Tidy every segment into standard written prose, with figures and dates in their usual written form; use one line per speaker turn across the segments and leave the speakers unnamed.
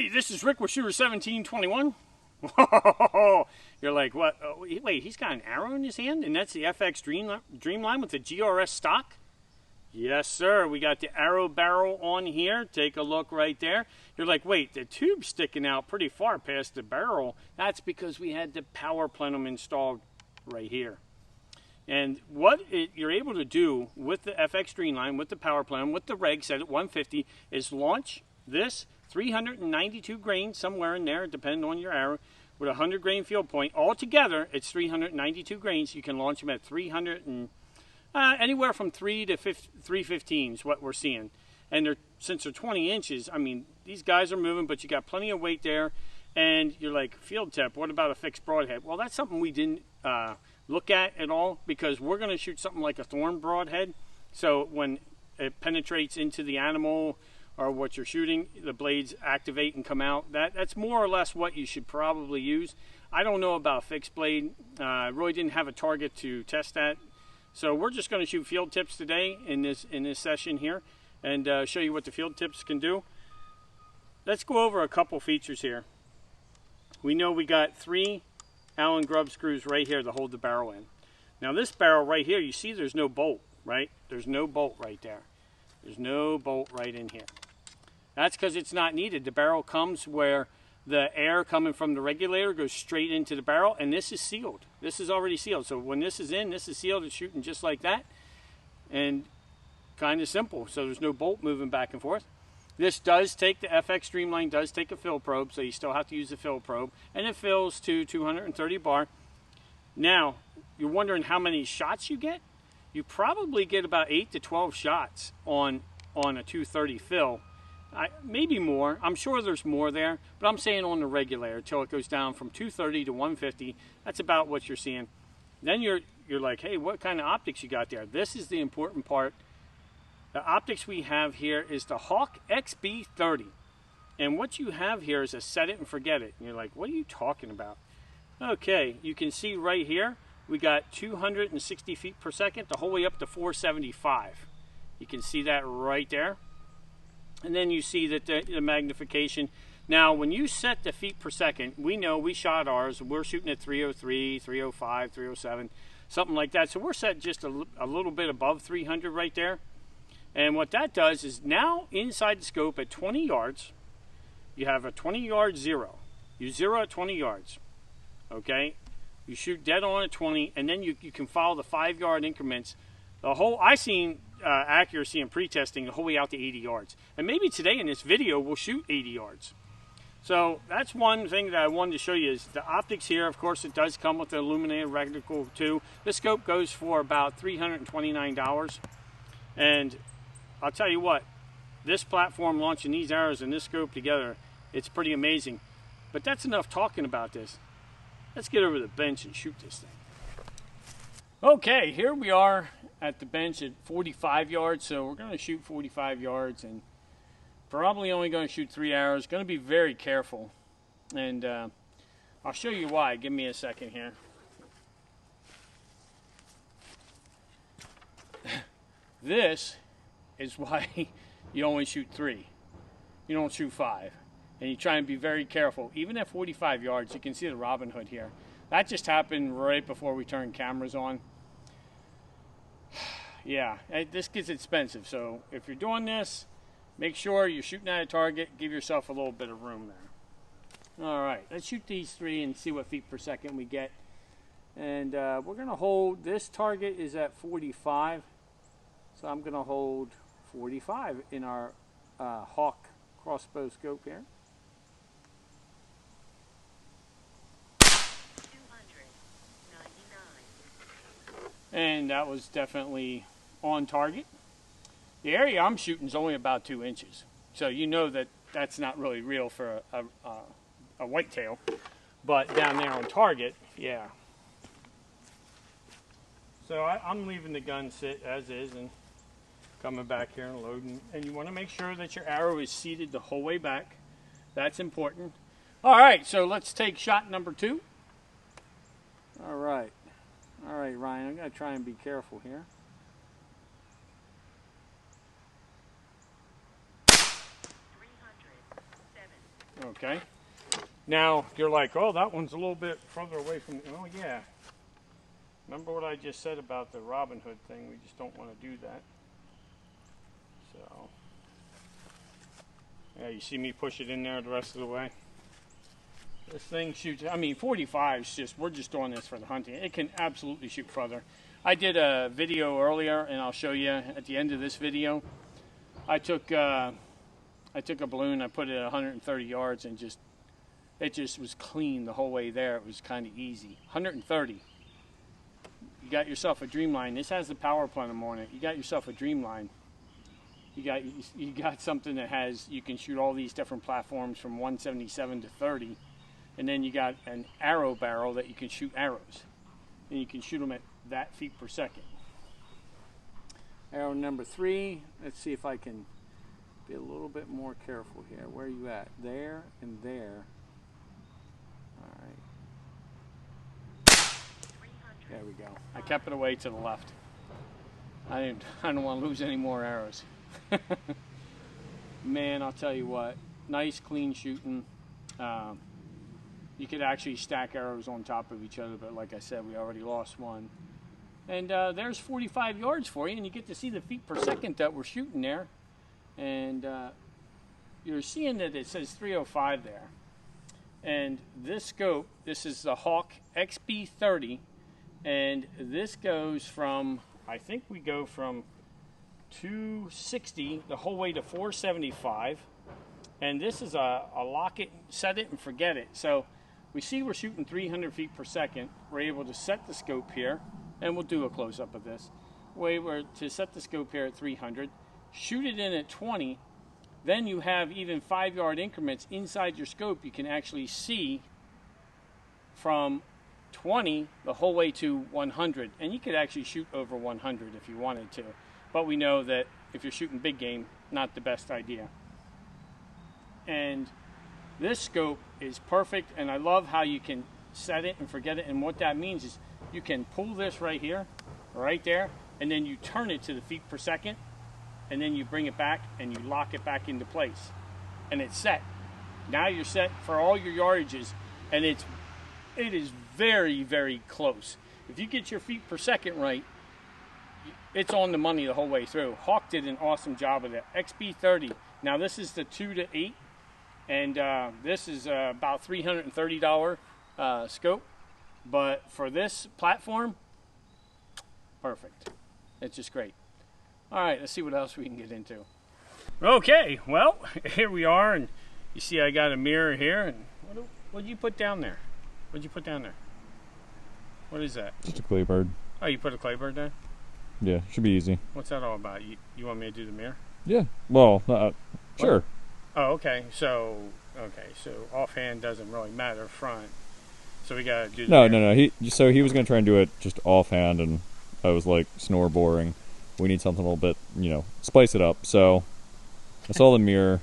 Hey, this is Rick with Shooter 1721. You're like, what? Oh, wait, he's got an arrow in his hand? And that's the FX Dreamline with the GRS stock? Yes, sir. We got the arrow barrel on here. Take a look right there. You're like, wait, the tube's sticking out pretty far past the barrel. That's because we had the power plenum installed right here. And what you're able to do with the FX Dreamline, with the power plenum, with the reg set at 150, is launch this 392 grain, somewhere in there, depending on your arrow, with a 100 grain field point. Altogether, it's 392 grains. You can launch them at 300 and anywhere from 3 to 315 is what we're seeing. And since they're 20 inches, I mean, these guys are moving, but you got plenty of weight there. And you're like, field tip, what about a fixed broadhead? Well, that's something we didn't look at all, because we're going to shoot something like a thorn broadhead. So when it penetrates into the animal or what you're shooting, the blades activate and come out. That's more or less what you should probably use. I don't know about a fixed blade. I really didn't have a target to test that. So we're just going to shoot field tips today in this session here, and show you what the field tips can do. Let's go over a couple features here. We know we got 3 Allen grub screws right here to hold the barrel in. Now this barrel right here, you see there's no bolt, right? There's no bolt right there. There's no bolt right in here. That's because it's not needed. The barrel comes where the air coming from the regulator goes straight into the barrel, and this is sealed. This is already sealed. So when this is in, this is sealed. It's shooting just like that, and kind of simple. So there's no bolt moving back and forth. This does take, the FX Dreamline does take a fill probe, so you still have to use the fill probe, and it fills to 230 bar. Now, you're wondering how many shots you get? You probably get about 8 to 12 shots on a 230 fill. Maybe more. I'm sure there's more there, but I'm saying on the regulator until it goes down from 230 to 150. That's about what you're seeing. Then you're like, hey, what kind of optics you got there? This is the important part. The optics we have here is the Hawk XB30. And what you have here is a set it and forget it. And you're like, what are you talking about? Okay, you can see right here, we got 260 feet per second, the whole way up to 475. You can see that right there. And then you see that the magnification. Now, when you set the feet per second, we know we shot ours. We're shooting at 303, 305, 307, something like that. So we're set just a little bit above 300 right there. And what that does is now inside the scope at 20 yards, you have a 20-yard zero. You zero at 20 yards, okay? You shoot dead on at 20, and then you can follow the 5-yard increments. The whole, I seen accuracy and pre-testing the whole way out to 80 yards. And maybe today in this video, we'll shoot 80 yards. So that's one thing that I wanted to show you is the optics here. Of course, it does come with the illuminated reticle too. This scope goes for about $329. And I'll tell you what, this platform launching these arrows and this scope together, it's pretty amazing. But that's enough talking about this. Let's get over the bench and shoot this thing. Okay, here we are at the bench at 45 yards. So we're going to shoot 45 yards and probably only going to shoot 3 arrows. Going to be very careful. And I'll show you why. Give me a second here. This is why you only shoot 3. You don't shoot 5. And you try and be very careful. Even at 45 yards, you can see the Robin Hood here. That just happened right before we turned cameras on. Yeah, this gets expensive. So if you're doing this, make sure you're shooting at a target. Give yourself a little bit of room there. All right, let's shoot these 3 and see what feet per second we get. And we're going to hold, this target is at 45. So I'm going to hold 45 in our Hawk crossbow scope here.
299.
And that was definitely on target. The area I'm shooting is only about 2 inches. So you know that that's not really real for a whitetail. But down there on target, yeah. So I'm leaving the gun sit as is and coming back here and loading. And you want to make sure that your arrow is seated the whole way back. That's important. All right, so let's take shot number 2. All right, Ryan, I'm going to try and be careful here.
307.
Okay. Now, you're like, oh, that one's a little bit further away from, oh yeah. Remember what I just said about the Robin Hood thing? We just don't want to do that. So, yeah, you see me push it in there the rest of the way? This thing shoots, I mean, 45's just, we're just doing this for the hunting. It can absolutely shoot further. I did a video earlier, and I'll show you at the end of this video. I took a balloon, I put it at 130 yards, and it just was clean the whole way there. It was kind of easy. 130. You got yourself a Dreamline. This has the power plenum on it. You got yourself a Dreamline. You got something that has, you can shoot all these different platforms from 177 to 30. And then you got an arrow barrel that you can shoot arrows. And you can shoot them at that feet per second. Arrow number 3. Let's see if I can be a little bit more careful here. Where are you at? There and there. All right. There we go. I kept it away to the left. I don't want to lose any more arrows. Man, I'll tell you what. Nice, clean shooting. You could actually stack arrows on top of each other, but like I said, we already lost one. And there's 45 yards for you, and you get to see the feet per second that we're shooting there. And you're seeing that it says 305 there. And this scope, this is the Hawk XP30, and this goes from, I think we go from 260 the whole way to 475. And this is a lock it, set it, and forget it. So we see we're shooting 300 feet per second. We're able to set the scope here, and we'll do a close-up of this. We're to set the scope here at 300, shoot it in at 20, then you have even 5-yard increments inside your scope. You can actually see from 20 the whole way to 100, and you could actually shoot over 100 if you wanted to. But we know that if you're shooting big game, not the best idea. And this scope is perfect, and I love how you can set it and forget it. And what that means is you can pull this right here, right there, and then you turn it to the feet per second, and then you bring it back and you lock it back into place, and it's set. Now you're set for all your yardages, and it is very, very close. If you get your feet per second right, it's on the money the whole way through. Hawk did an awesome job of that. XP30. Now this is the 2 to 8. And this is about $330 scope, but for this platform, perfect. It's just great. All right, let's see what else we can get into. Okay, well, here we are, and you see I got a mirror here, and what did you put down there? What did you put down there? What is that?
Just a clay bird.
Oh, you put a clay bird there?
Yeah, should be easy.
What's that all about? You want me to do the mirror?
Yeah, well, sure.
Oh, okay. So offhand doesn't really matter front. So we gotta do.
No. He was gonna try and do it just offhand, and I was like, snore boring. We need something a little bit, spice it up. So I saw the mirror,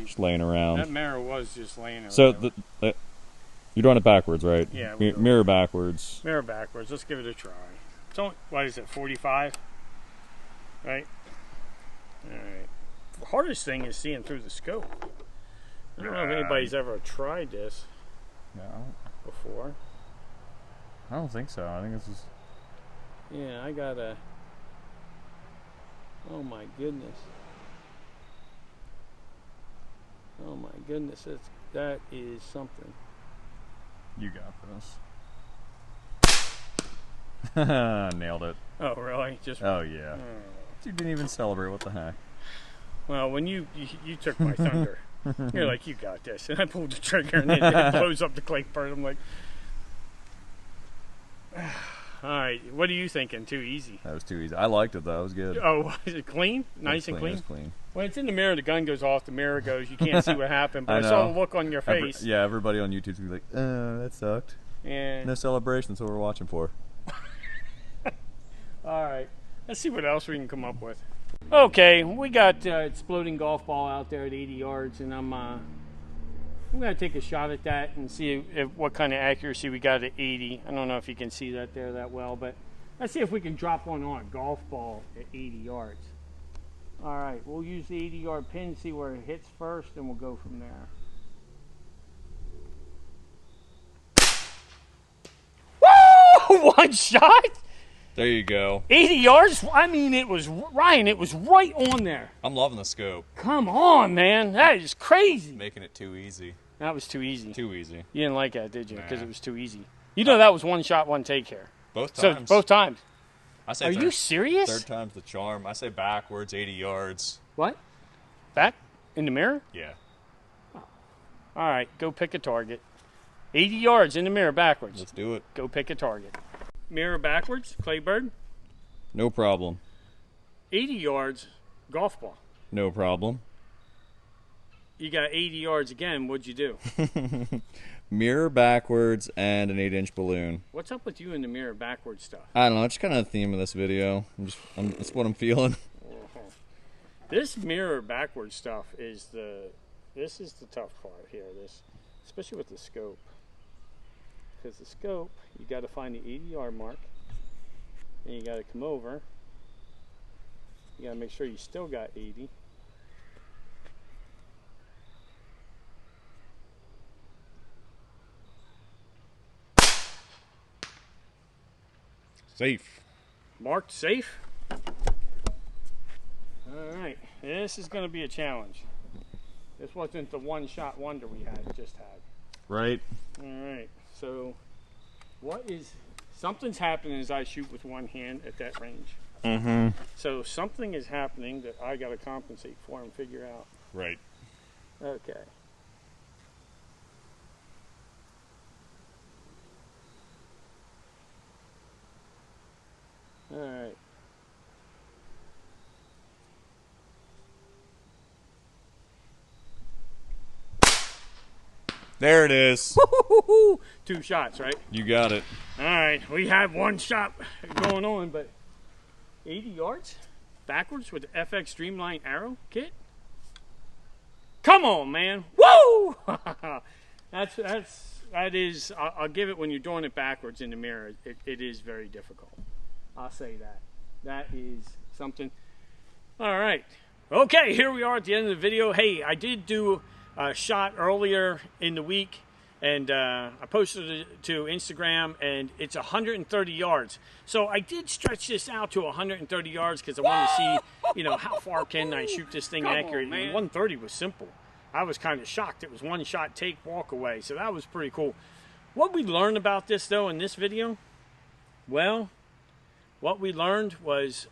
just laying around.
That mirror was just laying around.
So you're doing it backwards, right?
Yeah.
Mirror backwards.
Mirror backwards. Let's give it a try. So what is it? 45. Right. All right. The hardest thing is seeing through the scope. I don't know if anybody's ever tried this before.
I don't think so. I think this is...
Yeah, I got a... Oh my goodness. Oh my goodness, that is something.
You got this. Nailed it.
Oh really? Just...
Oh yeah. You didn't even celebrate. What the heck?
Well, when you took my thunder, you're like, you got this, and I pulled the trigger, and it blows up the clay bird. I'm like, all right, what are you thinking? Too easy?
That was too easy. I liked it though. It was good.
Oh, is it clean? Nice and clean.
It was clean.
When it's in the mirror, the gun goes off. The mirror goes. You can't see what happened. But I saw the look on your face.
Everybody on YouTube's gonna be like, that sucked.
Yeah.
No celebration. That's what we're watching for.
All right, let's see what else we can come up with. Okay, we got exploding golf ball out there at 80 yards, and I'm going to take a shot at that and see what kind of accuracy we got at 80. I don't know if you can see that there that well, but let's see if we can drop one on a golf ball at 80 yards. All right, we'll use the 80-yard pin, see where it hits first, and we'll go from there. One shot?
There you go.
80 yards? I mean, it was, Ryan, it was right on there.
I'm loving the scope.
Come on, man. That is crazy.
Making it too easy.
That was too easy.
Too easy.
You didn't like that, did you?
Nah.
Because it was too easy. You know that was one shot, one take here.
Both times.
So, both times.
I say
Are you serious?
Third time's the charm. I say backwards, 80 yards.
What? Back? In the mirror?
Yeah.
All right, go pick a target. 80 yards in the mirror backwards.
Let's do it.
Go pick a target. Mirror backwards, Claybird.
No problem.
80 yards, golf ball.
No problem.
You got 80 yards again. What'd you do?
Mirror backwards and an 8-inch balloon.
What's up with you in the mirror backwards stuff?
I don't know. It's kind of the theme of this video. That's what I'm feeling.
This mirror backwards stuff is this is the tough part here. Especially with the scope. Because the scope, you got to find the 80-yard mark. And you got to come over. You got to make sure you still got 80.
Safe.
Marked safe. Alright, this is going to be a challenge. This wasn't the one-shot wonder we just had.
Right.
Alright, so something's happening as I shoot with one hand at that range.
Mm-hmm.
So something is happening that I got to compensate for and figure out.
Right.
Okay. Alright.
There it is.
Woo-hoo-hoo-hoo. 2 shots, right?
You got it.
Alright, we have one shot going on, but 80 yards backwards with the FX Dreamline arrow kit? Come on, man. Woo! that is, I'll give it when you're doing it backwards in the mirror. It is very difficult. I'll say that. That is something. Alright. Okay, here we are at the end of the video. Hey, I did do a shot earlier in the week, and I posted it to Instagram, and it's 130 yards. So I did stretch this out to 130 yards because I wanted to see, you know, how far can I shoot this thing accurate. And 130 was simple. I was kind of shocked. It was one shot, take, walk away. So that was pretty cool. What we learned about this, though, in this video, well, what we learned was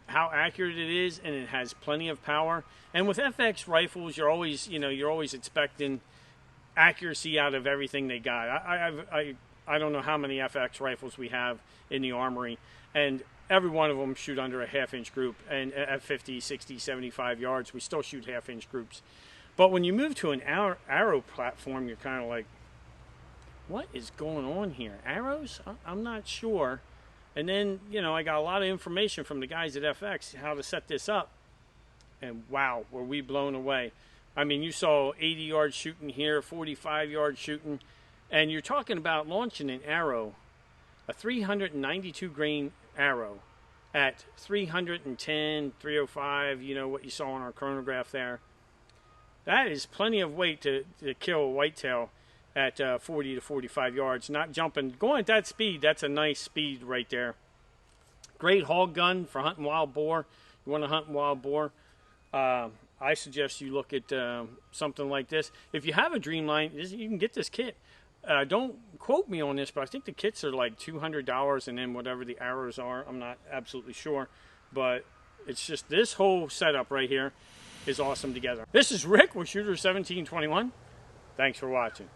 how accurate it is, and it has plenty of power. And with FX rifles, you're always expecting accuracy out of everything they got. I don't know how many FX rifles we have in the armory, and every one of them shoot under a half-inch group, and at 50, 60, 75 yards, we still shoot half-inch groups. But when you move to an arrow platform, you're kind of like, what is going on here? Arrows? I'm not sure. And then, you know, I got a lot of information from the guys at FX how to set this up. And wow, were we blown away. I mean, you saw 80 yards shooting here, 45 yards shooting. And you're talking about launching an arrow, a 392 grain arrow at 310, 305, you know, what you saw on our chronograph there. That is plenty of weight to kill a whitetail at 40 to 45 yards, not jumping. Going at that speed, that's a nice speed right there. Great hog gun for hunting wild boar. You want to hunt wild boar, I suggest you look at something like this. If you have a Dreamline, you can get this kit. Don't quote me on this, but I think the kits are like $200, and then whatever the arrows are, I'm not absolutely sure. But it's just this whole setup right here is awesome together. This is Rick with Shooter 1721. Thanks for watching.